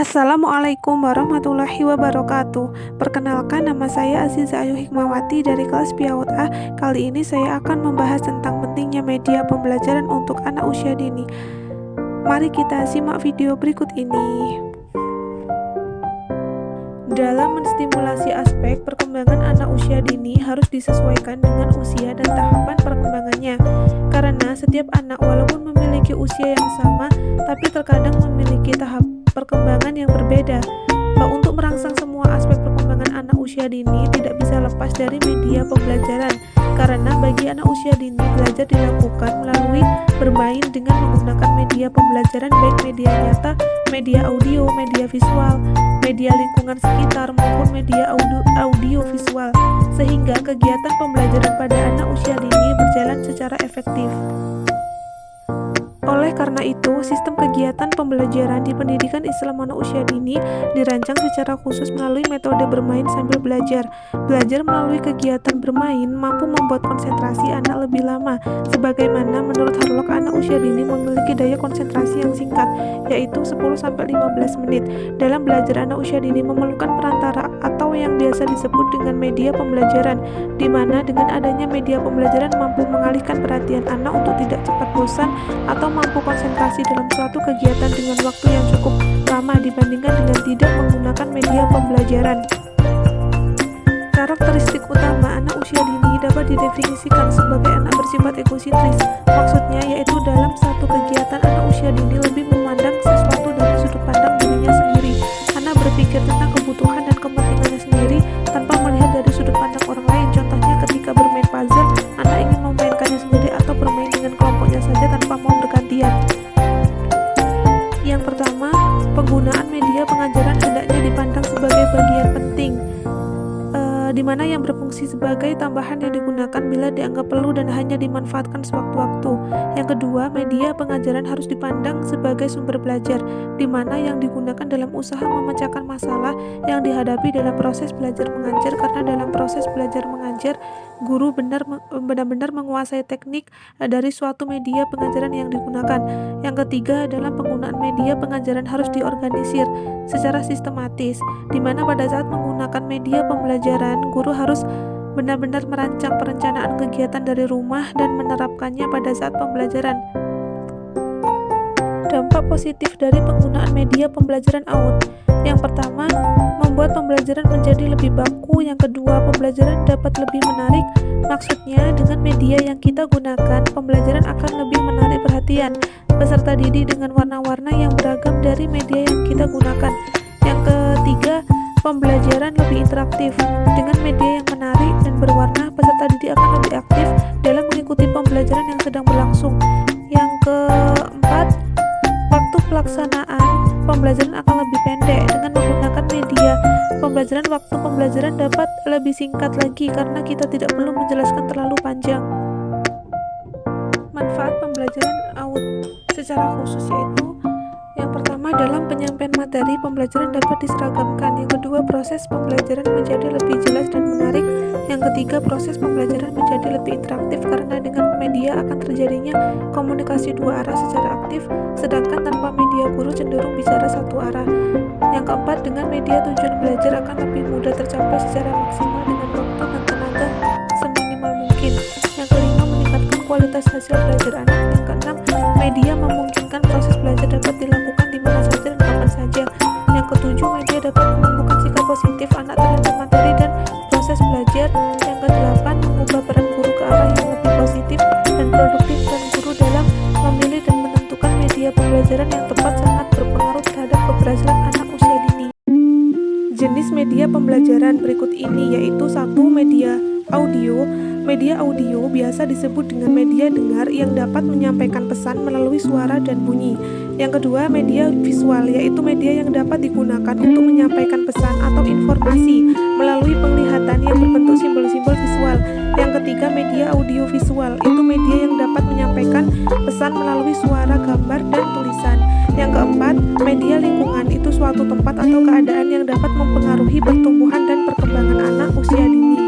Assalamualaikum warahmatullahi wabarakatuh. Perkenalkan, nama saya Aziza Ayu Hikmawati dari kelas PIAUD A. Kali ini saya akan membahas tentang pentingnya media pembelajaran untuk anak usia dini. Mari kita simak video berikut ini. Dalam menstimulasi aspek perkembangan anak usia dini harus disesuaikan dengan usia dan tahapan perkembangannya. Karena setiap anak walaupun memiliki usia yang sama, tapi terkadang memiliki tahap perkembangan yang berbeda. Untuk merangsang semua aspek perkembangan anak usia dini tidak bisa lepas dari media pembelajaran. Karena bagi anak usia dini, belajar dilakukan melalui bermain dengan menggunakan media pembelajaran baik media nyata, media audio, media visual, media lingkungan sekitar maupun media audio visual, sehingga kegiatan pembelajaran pada anak usia dini berjalan secara efektif. Oleh karena itu, sistem kegiatan pembelajaran di pendidikan Islam anak usia dini dirancang secara khusus melalui metode bermain sambil belajar. Belajar melalui kegiatan bermain mampu membuat konsentrasi anak lebih lama, sebagaimana menurut Harlock anak usia dini memiliki daya konsentrasi yang singkat, yaitu 10-15 menit. Dalam belajar, anak usia dini memerlukan perantara atau yang biasa disebut dengan media pembelajaran, di mana dengan adanya media pembelajaran mampu mengalihkan perhatian anak untuk tidak cepat bosan atau mampu konsentrasi dalam suatu kegiatan dengan waktu yang cukup lama dibandingkan dengan tidak menggunakan media pembelajaran. Karakteristik utama anak usia dini dapat didefinisikan sebagai anak bersifat egosentris. Maksudnya yaitu dalam satu kegiatan anak usia dini lebih memandang sesuatu dari sudut pandang dirinya sendiri. Anak berpikir tentang kebutuhan dan kepentingannya sendiri tanpa melihat dari sudut pandang orang lain. Contohnya ketika bermain puzzle, anak ingin memainkannya sendiri atau bermain dengan kelompoknya saja tanpa mau bergantian. Yang pertama, penggunaan media pengajaran hendaknya dipandang sebagai bagian penting, di mana yang berfungsi sebagai tambahan yang digunakan bila dianggap perlu dan hanya dimanfaatkan sewaktu-waktu. Yang kedua, media pengajaran harus dipandang sebagai sumber belajar, di mana yang digunakan dalam usaha memecahkan masalah yang dihadapi dalam proses belajar mengajar, karena dalam proses belajar mengajar, guru benar-benar menguasai teknik dari suatu media pengajaran yang digunakan. Yang ketiga, dalam penggunaan media pengajaran harus diorganisir secara sistematis, di mana pada saat menggunakan media pembelajaran, guru harus benar-benar merancang perencanaan kegiatan dari rumah dan menerapkannya pada saat pembelajaran. Dampak positif dari penggunaan media pembelajaran AUD. Yang pertama, membuat pembelajaran menjadi lebih baku. Yang kedua, pembelajaran dapat lebih menarik. Maksudnya, dengan media yang kita gunakan, pembelajaran akan lebih menarik perhatian peserta didik dengan warna-warna yang beragam dari media yang kita gunakan. Yang ketiga, pembelajaran lebih interaktif. Dengan media yang menarik dan berwarna, peserta didik akan lebih aktif dalam mengikuti pembelajaran yang sedang berlangsung. Yang keempat, waktu pelaksanaan pembelajaran akan lebih pendek. Dengan menggunakan media pembelajaran, waktu pembelajaran dapat lebih singkat lagi karena kita tidak perlu menjelaskan terlalu panjang. Manfaat pembelajaran AUD secara khusus yaitu: yang pertama, dalam penyampaian materi, pembelajaran dapat diseragamkan. Yang kedua, proses pembelajaran menjadi lebih jelas dan menarik. Yang ketiga, proses pembelajaran menjadi lebih interaktif karena dengan media akan terjadinya komunikasi dua arah secara aktif, sedangkan tanpa media guru cenderung bicara satu arah. Yang keempat, dengan media tujuan belajar akan lebih mudah tercapai secara maksimal dengan waktu dan tenaga seminimal mungkin. Yang kelima, meningkatkan kualitas hasil belajar anak. Yang keenam, media memungkinkan proses belajar dapat dilakukan di mana saja dan kapan saja. Yang ketujuh, media dapat menumbuhkan sikap positif anak terhadap materi dan proses belajar. Yang kedelapan, mengubah peran guru ke arah yang lebih positif dan produktif, dan guru dalam memilih dan menentukan media pembelajaran yang tepat sangat berpengaruh terhadap keberhasilan anak usia dini. Jenis media pembelajaran berikut ini yaitu: 1. Media audio. Media audio biasa disebut dengan media dengar yang dapat menyampaikan pesan melalui suara dan bunyi. Yang kedua, media visual, yaitu media yang dapat digunakan untuk menyampaikan pesan atau informasi melalui penglihatan yang berbentuk simbol-simbol visual. Yang ketiga, media audio visual, itu media yang dapat menyampaikan pesan melalui suara, gambar, dan tulisan. Yang keempat, media lingkungan, itu suatu tempat atau keadaan yang dapat mempengaruhi pertumbuhan dan perkembangan anak usia dini.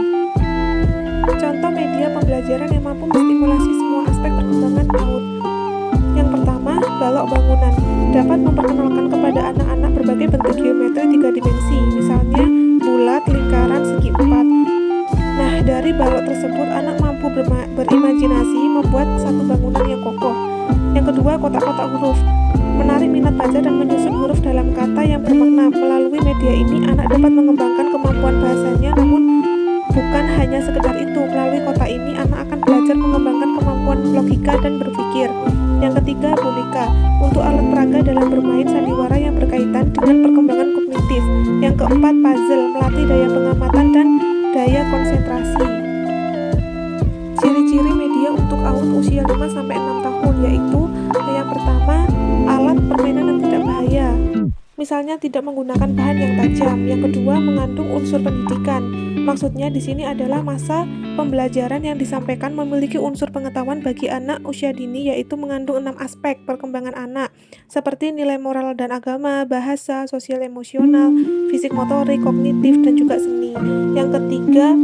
Contoh media pembelajaran yang mampu menstimulasi semua aspek perkembangan AUD. Yang pertama, balok bangunan dapat memperkenalkan kepada anak-anak berbagai bentuk geometri 3 dimensi, misalnya bulat, lingkaran, segi 4. Nah, dari balok tersebut anak mampu berimajinasi membuat satu bangunan yang kokoh. Yang kedua, kotak-kotak huruf menarik minat baca dan menyusun huruf dalam kata yang bermakna. Melalui media ini anak dapat mengembangkan kemampuan bahasanya, namun bukan hanya sekedar itu. Melalui kotak ini anak akan belajar mengembangkan kemampuan logika dan berpikir. Yang ketiga, boneka untuk alat peraga dalam bermain sandiwara yang berkaitan dengan perkembangan kognitif. Yang keempat, puzzle melatih daya pengamatan dan daya konsentrasi. Ciri-ciri media untuk AUD usia 5-6 tahun yaitu yang pertama, alat permainan yang tidak bahaya, misalnya tidak menggunakan bahan yang tajam. Yang kedua, mengandung unsur pendidikan. Maksudnya di sini adalah masa pembelajaran yang disampaikan memiliki unsur pengetahuan bagi anak usia dini, yaitu mengandung 6 aspek perkembangan anak seperti nilai moral dan agama, bahasa, sosial emosional, fisik motorik, kognitif, dan juga seni. Yang ketiga,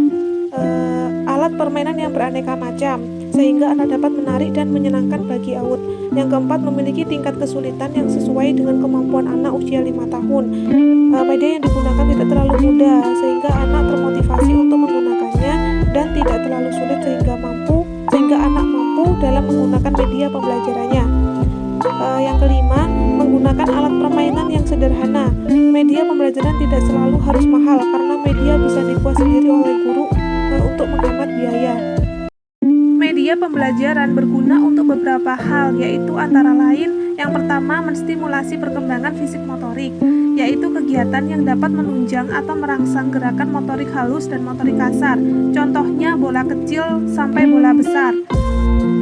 alat permainan yang beraneka macam sehingga anak dapat menarik dan menyenangkan bagi AUD. Yang keempat, memiliki tingkat kesulitan yang sesuai dengan kemampuan anak usia 5 tahun. Media yang digunakan tidak terlalu mudah sehingga anak termotivasi untuk menggunakannya, dan tidak terlalu sulit sehingga anak mampu dalam menggunakan media pembelajarannya. Yang kelima, menggunakan alat permainan yang sederhana. Media pembelajaran tidak selalu harus mahal karena media bisa dibuat sendiri oleh guru untuk menghemat biaya. Media pembelajaran berguna untuk beberapa hal, yaitu antara lain yang pertama, menstimulasi perkembangan fisik motorik, yaitu kegiatan yang dapat menunjang atau merangsang gerakan motorik halus dan motorik kasar, contohnya bola kecil sampai bola besar.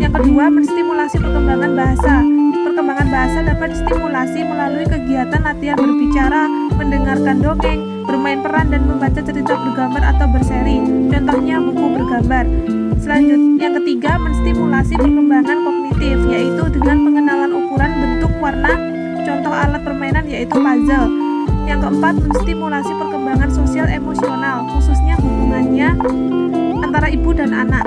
Yang kedua, menstimulasi perkembangan bahasa. Perkembangan bahasa dapat distimulasi melalui kegiatan latihan berbicara, mendengarkan dongeng, bermain peran, dan membaca cerita bergambar atau berseri, contohnya buku bergambar. Selanjutnya, yang ketiga, menstimulasi perkembangan kognitif, yaitu dengan pengenalan ukuran, bentuk, warna, contoh alat permainan yaitu puzzle. Yang keempat, menstimulasi perkembangan sosial emosional, khususnya hubungannya antara ibu dan anak.